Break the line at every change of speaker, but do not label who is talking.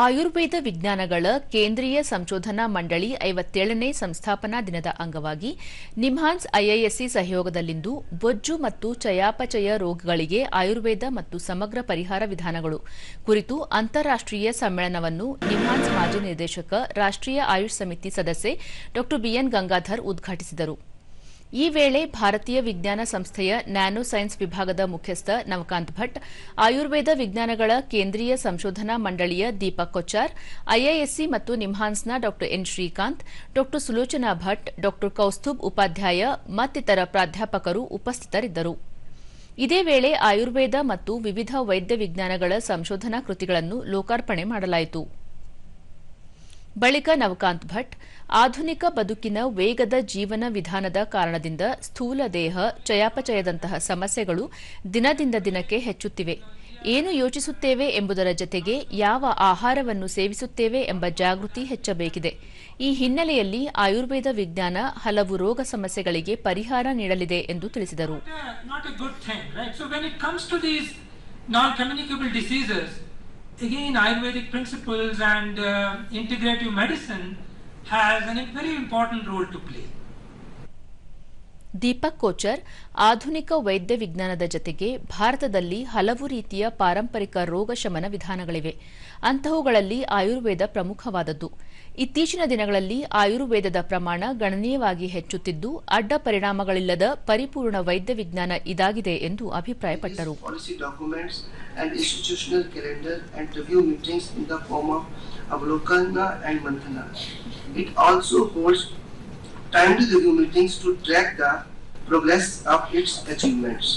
ಆಯುರ್ವೇದ ವಿಜ್ಞಾನಗಳ ಕೇಂದ್ರೀಯ ಸಂಶೋಧನಾ ಮಂಡಳಿ 57ನೇ ಸಂಸ್ಥಾಪನಾ ದಿನದ ಅಂಗವಾಗಿ ನಿಮ್ಹಾನ್ಸ್ ಐಐಎಸ್ಸಿ ಸಹಯೋಗದಲ್ಲಿಂದು ಬೊಜ್ಜು ಮತ್ತು ಚಯಾಪಚಯ ರೋಗಗಳಿಗೆ ಆಯುರ್ವೇದ ಮತ್ತು ಸಮಗ್ರ ಪರಿಹಾರ ವಿಧಾನಗಳು ಕುರಿತು ಅಂತಾರಾಷ್ಟ್ರೀಯ ಸಮ್ಮೇಳನವನ್ನು ನಿಮ್ಹಾನ್ಸ್ ಮಾಜಿ ನಿರ್ದೇಶಕ ರಾಷ್ಟ್ರೀಯ ಆಯುಷ್ ಸಮಿತಿ ಸದಸ್ಯೆ ಡಾ ಬಿಎನ್ ಗಂಗಾಧರ್ ಉದ್ಘಾಟಿಸಿದರು. ಈ ವೇಳೆ ಭಾರತೀಯ ವಿಜ್ಞಾನ ಸಂಸ್ಥೆಯ ನ್ಯಾನೋ ಸೈನ್ಸ್ ವಿಭಾಗದ ಮುಖ್ಯಸ್ಥ ನವಕಾಂತ್ ಭಟ್, ಆಯುರ್ವೇದ ವಿಜ್ಞಾನಗಳ ಕೇಂದ್ರೀಯ ಸಂಶೋಧನಾ ಮಂಡಳಿಯ ದೀಪಕ್ ಕೊಚ್ಚಾರ್, ಐಐಎಸ್ಸಿ ಮತ್ತು ನಿಮ್ಹಾನ್ಸ್ನ ಡಾ ಎನ್ ಶ್ರೀಕಾಂತ್, ಡಾ ಸುಲೋಚನಾ ಭಟ್, ಡಾ ಕೌಸ್ತುಭ್ ಉಪಾಧ್ಯಾಯ ಮತ್ತಿತರ ಪ್ರಾಧ್ಯಾಪಕರು ಉಪಸ್ಥಿತರಿದ್ದರು. ಇದೇ ವೇಳೆ ಆಯುರ್ವೇದ ಮತ್ತು ವಿವಿಧ ವೈದ್ಯ ವಿಜ್ಞಾನಗಳ ಸಂಶೋಧನಾ ಕೃತಿಗಳನ್ನು ಲೋಕಾರ್ಪಣೆ ಮಾಡಲಾಯಿತು. ಬಳಿಕ ನವಕಾಂತ್ ಭಟ್, ಆಧುನಿಕ ಬದುಕಿನ ವೇಗದ ಜೀವನ ವಿಧಾನದ ಕಾರಣದಿಂದ ಸ್ಥೂಲ ದೇಹ, ಚಯಾಪಚಯದಂತಹ ಸಮಸ್ಯೆಗಳು ದಿನದಿಂದ ದಿನಕ್ಕೆ ಹೆಚ್ಚುತ್ತಿವೆ. ಏನು ಯೋಚಿಸುತ್ತೇವೆ ಎಂಬುದರ ಜತೆಗೆ ಯಾವ ಆಹಾರವನ್ನು ಸೇವಿಸುತ್ತೇವೆ ಎಂಬ ಜಾಗೃತಿ ಹೆಚ್ಚಬೇಕಿದೆ. ಈ ಹಿನ್ನೆಲೆಯಲ್ಲಿ ಆಯುರ್ವೇದ ವಿಜ್ಞಾನ ಹಲವು ರೋಗ ಸಮಸ್ಯೆಗಳಿಗೆ ಪರಿಹಾರ ನೀಡಲಿದೆ ಎಂದು ತಿಳಿಸಿದರು.
Again, Ayurvedic principles and integrative medicine has a very important role to play.
Deepak ಕೋಚರ್, ಆಧುನಿಕ ವೈದ್ಯ ವಿಜ್ಞಾನದ ಜತೆಗೆ ಭಾರತದಲ್ಲಿ ಹಲವು ರೀತಿಯ ಪಾರಂಪರಿಕ ರೋಗ ಶಮನ ವಿಧಾನಗಳಿವೆ. ಅಂತಹವುಗಳಲ್ಲಿ ಆಯುರ್ವೇದ ಪ್ರಮುಖವಾದದ್ದು. ಇತ್ತೀಚಿನ ದಿನಗಳಲ್ಲಿ ಆಯುರ್ವೇದದ ಪ್ರಮಾಣ ಗಣನೀಯವಾಗಿ ಹೆಚ್ಚುತ್ತಿದ್ದು, ಅಡ್ಡ ಪರಿಣಾಮಗಳಿಲ್ಲದ ಪರಿಪೂರ್ಣ ವೈದ್ಯ ವಿಜ್ಞಾನ ಇದಾಗಿದೆ ಎಂದು ಅಭಿಪ್ರಾಯಪಟ್ಟರು.
And institutional calendar and review meetings in the form of Avalokana and Manthana. It also holds timely review meetings to track the progress of its achievements.